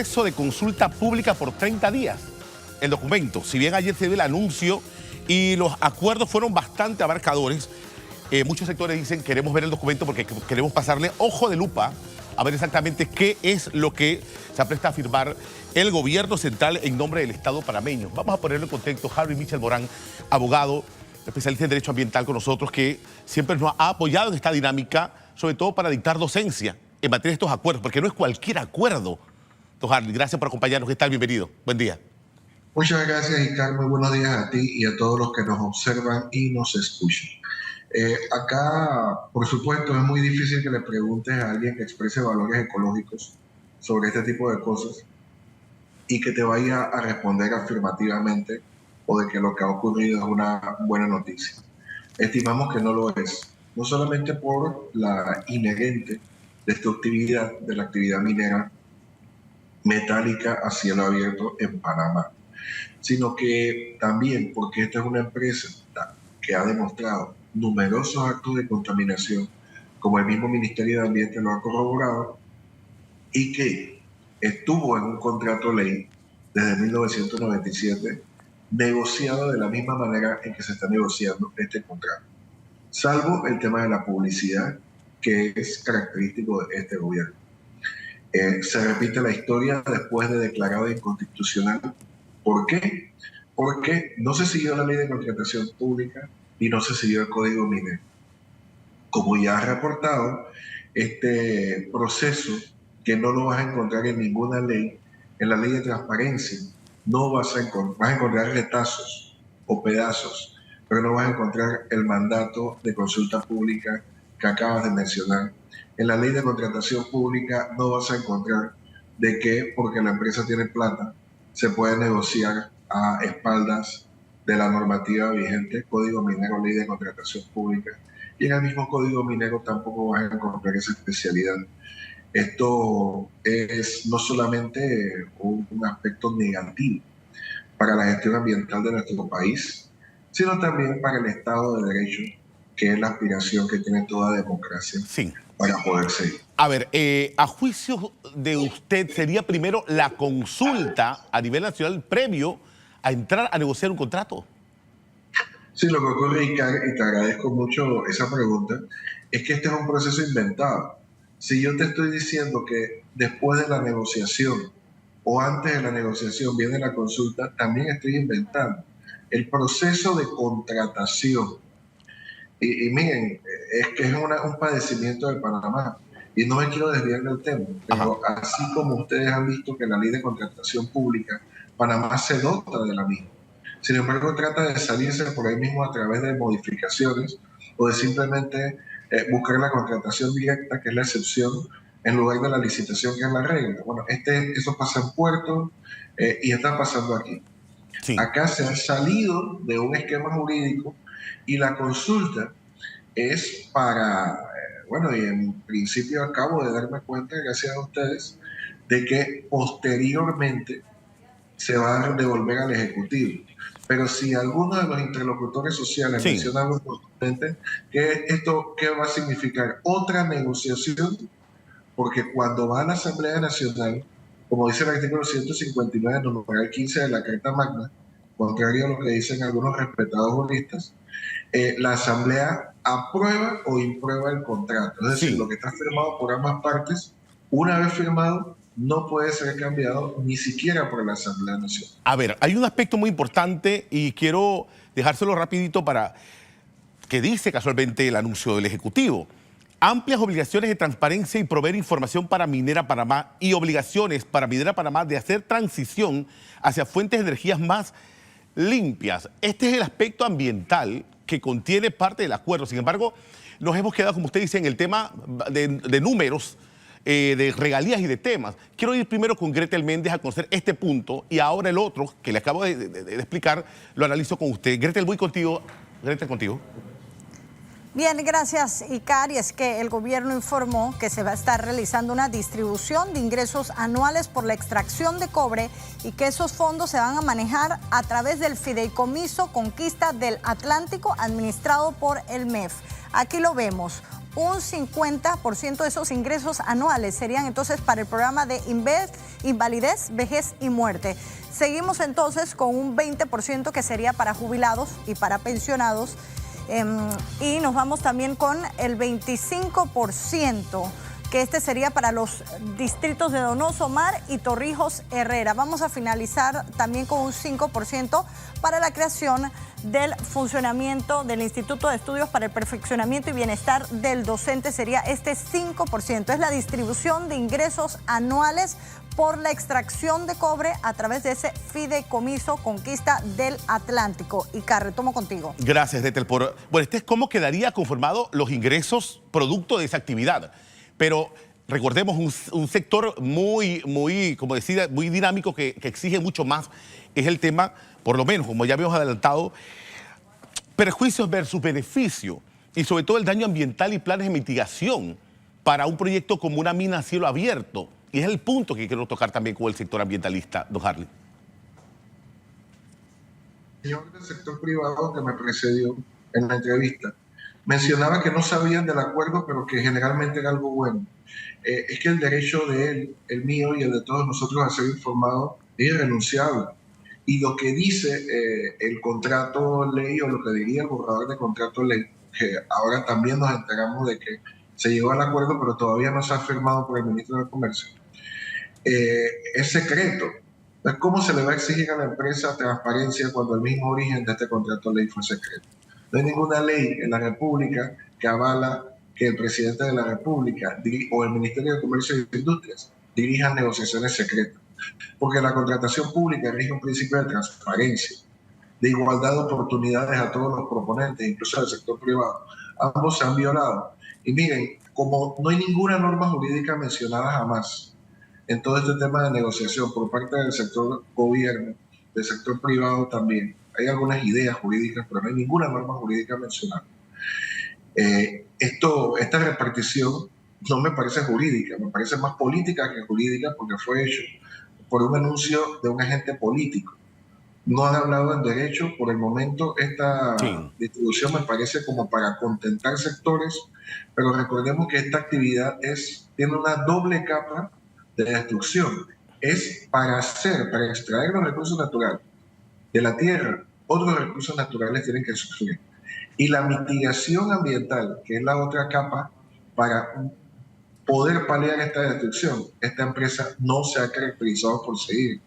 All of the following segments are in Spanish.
Proceso de consulta pública por 30 días. El documento, si bien ayer se dio el anuncio y los acuerdos fueron bastante abarcadores, muchos sectores dicen queremos ver el documento porque queremos pasarle ojo de lupa a ver exactamente qué es lo que se apresta a firmar el gobierno central en nombre del Estado panameño. Vamos a ponerlo en contexto. Harry Michel Morán, abogado, especialista en Derecho Ambiental con nosotros, que siempre nos ha apoyado en esta dinámica, sobre todo para dictar docencia en materia de estos acuerdos, porque no es cualquier acuerdo. Don Harry, gracias por acompañarnos. ¿Qué tal? Bienvenido. Buen día. Muchas gracias, Icar. Muy buenos días a ti y a todos los que nos observan y nos escuchan. Acá, por supuesto, es muy difícil que le preguntes a alguien que exprese valores ecológicos sobre este tipo de cosas y que te vaya a responder afirmativamente o de que lo que ha ocurrido es una buena noticia. Estimamos que no lo es, no solamente por la inherente destructividad de la actividad minera metálica a cielo abierto en Panamá, sino que también porque esta es una empresa que ha demostrado numerosos actos de contaminación, como el mismo Ministerio de Ambiente lo ha corroborado, y que estuvo en un contrato ley desde 1997, negociado de la misma manera en que se está negociando este contrato, salvo el tema de la publicidad, que es característico de este gobierno. Se repite la historia después de declarado inconstitucional. ¿Por qué? Porque no se siguió la ley de contratación pública y no se siguió el Código Minero. Como ya ha reportado, este proceso, que no lo vas a encontrar en ninguna ley, en la ley de transparencia, no vas a encontrar retazos o pedazos, pero no vas a encontrar el mandato de consulta pública que acabas de mencionar. En la ley de contratación pública no vas a encontrar de que porque la empresa tiene plata se puede negociar a espaldas de la normativa vigente, Código Minero, Ley de Contratación Pública, y en el mismo Código Minero tampoco vas a encontrar esa especialidad. Esto es no solamente un aspecto negativo para la gestión ambiental de nuestro país, sino también para el Estado de Derecho, que es la aspiración que tiene toda democracia para poder seguir. A ver, a juicio de usted, ¿sería primero la consulta a nivel nacional previo a entrar a negociar un contrato? Sí, lo que ocurre, Icar, y te agradezco mucho esa pregunta, es que este es un proceso inventado. Si yo te estoy diciendo que después de la negociación o antes de la negociación viene la consulta, también estoy inventando. El proceso de contratación, y miren, es que es un padecimiento de Panamá, y no me quiero desviar del tema, pero así como ustedes han visto que la ley de contratación pública, Panamá se dota de la misma. Sin embargo, trata de salirse por ahí mismo a través de modificaciones o de simplemente buscar la contratación directa, que es la excepción, en lugar de la licitación, que es la regla. Bueno, eso pasa en Puerto y está pasando aquí. Sí. Acá se han salido de un esquema jurídico y la consulta es para, bueno, y en principio acabo de darme cuenta, gracias a ustedes, de que posteriormente se va a devolver al Ejecutivo. Pero si alguno de los interlocutores sociales menciona algo importante, ¿qué va a significar? Otra negociación, porque cuando va a la Asamblea Nacional, como dice el artículo 159, numeral 15 de la Carta Magna, contrario a lo que dicen algunos respetados juristas, la Asamblea aprueba o imprueba el contrato. Es decir, lo que está firmado por ambas partes, una vez firmado, no puede ser cambiado ni siquiera por la Asamblea Nacional. A ver, hay un aspecto muy importante y quiero dejárselo rapidito para que dice casualmente el anuncio del Ejecutivo. Amplias obligaciones de transparencia y proveer información para Minera Panamá y obligaciones para Minera Panamá de hacer transición hacia fuentes de energías más limpias. Este es el aspecto ambiental que contiene parte del acuerdo. Sin embargo, nos hemos quedado, como usted dice, en el tema de números, de regalías y de temas. Quiero ir primero con Gretel Méndez a conocer este punto y ahora el otro, que le acabo de explicar, lo analizo con usted. Gretel, voy contigo. Gretel, contigo. Bien, gracias, Icar. Y es que el gobierno informó que se va a estar realizando una distribución de ingresos anuales por la extracción de cobre y que esos fondos se van a manejar a través del Fideicomiso Conquista del Atlántico, administrado por el MEF. Aquí lo vemos. un 50% de esos ingresos anuales serían entonces para el programa de invalidez, vejez y muerte. Seguimos entonces con un 20% que sería para jubilados y para pensionados. Y nos vamos también con el 25%, que este sería para los distritos de Donoso, Mar y Torrijos Herrera. Vamos a finalizar también con un 5% para la creación del funcionamiento del Instituto de Estudios para el Perfeccionamiento y Bienestar del Docente. Sería este 5%. Es la distribución de ingresos anuales por la extracción de cobre a través de ese fideicomiso Conquista del Atlántico. Icar, retomo contigo. Gracias, Detel. Bueno, ¿cómo quedaría conformado los ingresos producto de esa actividad? Pero recordemos un sector muy, como decía, muy dinámico que exige mucho más. Es el tema, por lo menos, como ya habíamos adelantado, perjuicios versus beneficio y sobre todo el daño ambiental y planes de mitigación para un proyecto como una mina a cielo abierto. Y es el punto que quiero tocar también con el sector ambientalista, don Harley. El señor del sector privado que me precedió en la entrevista mencionaba que no sabían del acuerdo, pero que generalmente era algo bueno. Es que el derecho de él, el mío y el de todos nosotros a ser informados es irrenunciable. Y lo que dice el contrato ley, o lo que diría el borrador de contrato ley, que ahora también nos enteramos de que se llegó al acuerdo, pero todavía no se ha firmado por el ministro de Comercio, es secreto. Entonces, ¿cómo se le va a exigir a la empresa transparencia cuando el mismo origen de este contrato ley fue secreto? No hay ninguna ley en la República que avala que el presidente de la República o el Ministerio de Comercio y Industrias dirijan negociaciones secretas, porque la contratación pública rige un principio de transparencia, de igualdad de oportunidades a todos los proponentes, incluso al sector privado. Ambos se han violado. Y miren, como no hay ninguna norma jurídica mencionada jamás en todo este tema de negociación por parte del sector gobierno, del sector privado también, hay algunas ideas jurídicas, pero no hay ninguna norma jurídica mencionada. Esta repartición no me parece jurídica, me parece más política que jurídica, porque fue hecho por un anuncio de un agente político. No han hablado en derecho. Por el momento esta distribución me parece como para contentar sectores, pero recordemos que esta actividad tiene una doble capa de destrucción. Es para extraer los recursos naturales de la tierra. Otros recursos naturales tienen que sufrir. Y la mitigación ambiental, que es la otra capa, para poder paliar esta destrucción, esta empresa no se ha caracterizado por seguir.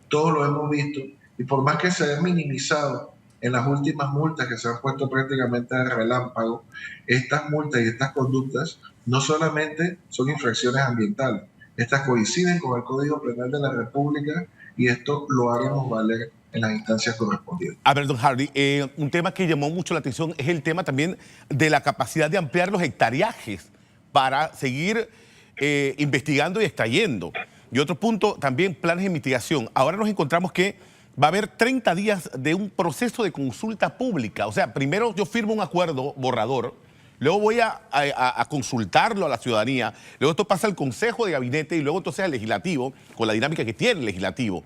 Todos lo hemos visto, y por más que se haya minimizado en las últimas multas que se han puesto prácticamente de relámpago, estas multas y estas conductas no solamente son infracciones ambientales, estas coinciden con el Código Penal de la República, y esto lo haremos valer en las instancias correspondientes. A ver, don Harley, un tema que llamó mucho la atención es el tema también de la capacidad de ampliar los hectareajes para seguir investigando y extrayendo. Y otro punto, también planes de mitigación. Ahora nos encontramos que va a haber 30 días de un proceso de consulta pública. O sea, primero yo firmo un acuerdo borrador, luego voy a consultarlo a la ciudadanía, luego esto pasa al Consejo de Gabinete y luego entonces al Legislativo, con la dinámica que tiene el Legislativo.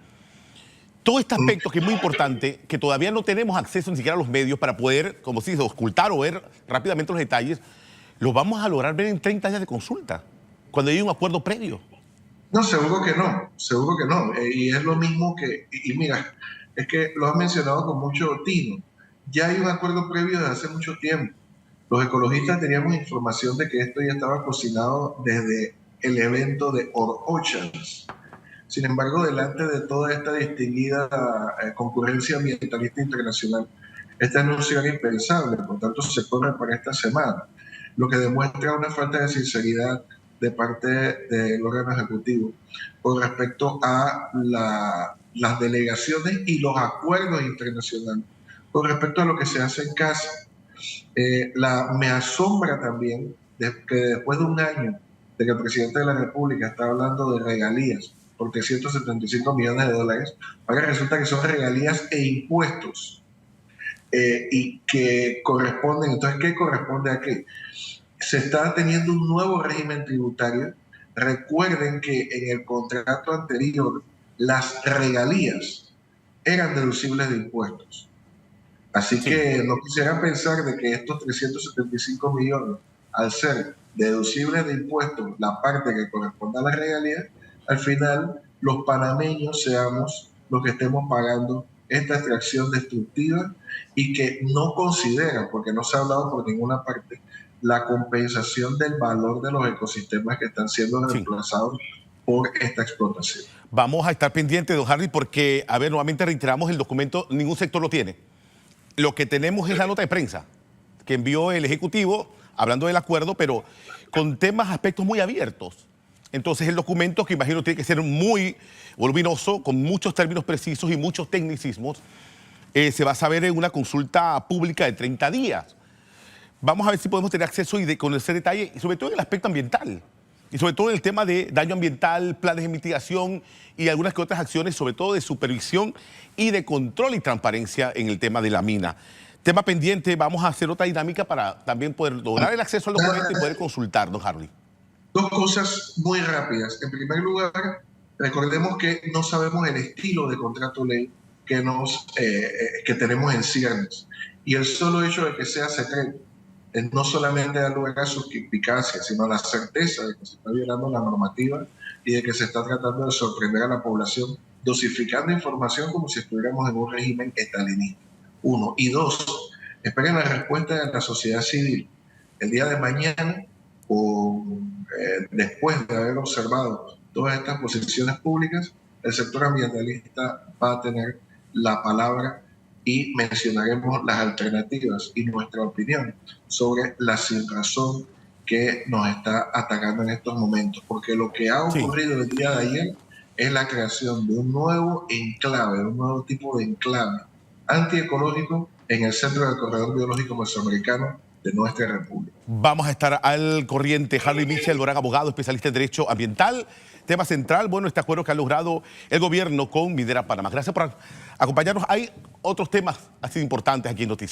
Todo este aspecto que es muy importante, que todavía no tenemos acceso ni siquiera a los medios para poder, como se dice, ocultar o ver rápidamente los detalles, los vamos a lograr ver en 30 días de consulta, cuando hay un acuerdo previo. No, seguro que no. Y es lo mismo que, y mira, es que lo has mencionado con mucho tino. Ya hay un acuerdo previo desde hace mucho tiempo. Los ecologistas teníamos información de que esto ya estaba cocinado desde el evento de Orochas. Sin embargo, delante de toda esta distinguida concurrencia ambientalista internacional, este anuncio era impensable, por tanto se corre para esta semana, lo que demuestra una falta de sinceridad de parte del órgano ejecutivo con respecto a las delegaciones y los acuerdos internacionales, con respecto a lo que se hace en casa. Me asombra también que después de un año de que el presidente de la República está hablando de regalías por 375 millones de dólares, ahora resulta que son regalías e impuestos y que corresponden. Entonces, ¿qué corresponde a qué? Se está teniendo un nuevo régimen tributario. Recuerden que en el contrato anterior las regalías eran deducibles de impuestos. Así que no quisiera pensar de que estos 375 millones, al ser deducibles de impuestos, la parte que corresponde a la regalía, al final los panameños seamos los que estemos pagando esta extracción destructiva y que no considera, porque no se ha hablado por ninguna parte, la compensación del valor de los ecosistemas que están siendo reemplazados por esta explotación. Vamos a estar pendientes, don Harry, porque, a ver, nuevamente reiteramos, el documento ningún sector lo tiene. Lo que tenemos es la nota de prensa que envió el Ejecutivo, hablando del acuerdo, pero con temas, aspectos muy abiertos. Entonces, el documento, que imagino tiene que ser muy voluminoso, con muchos términos precisos y muchos tecnicismos, se va a saber en una consulta pública de 30 días. Vamos a ver si podemos tener acceso y conocer detalle, y sobre todo en el aspecto ambiental. Y sobre todo en el tema de daño ambiental, planes de mitigación y algunas que otras acciones, sobre todo de supervisión y de control y transparencia en el tema de la mina. Tema pendiente, vamos a hacer otra dinámica para también poder lograr el acceso al documento y poder consultar, don Harry. Dos cosas muy rápidas. En primer lugar, recordemos que no sabemos el estilo de contrato ley que tenemos en ciernes. Y el solo hecho de que sea secreto no solamente da lugar a suspicacia, sino a la certeza de que se está violando la normativa y de que se está tratando de sorprender a la población dosificando información como si estuviéramos en un régimen estalinista. Uno. Y dos, esperen la respuesta de la sociedad civil. El día de mañana, después de haber observado todas estas posiciones públicas, el sector ambientalista va a tener la palabra y mencionaremos las alternativas y nuestra opinión sobre la sinrazón que nos está atacando en estos momentos. Porque lo que ha ocurrido el día de ayer es la creación de un nuevo enclave, un nuevo tipo de enclave antiecológico en el centro del corredor biológico mesoamericano de nuestra república. Vamos a estar al corriente. Harry Mitchell Durán, abogado, especialista en Derecho Ambiental. Tema central, bueno, este acuerdo que ha logrado el gobierno con Minera Panamá. Gracias por acompañarnos. Hay otros temas así importantes aquí en Noticias.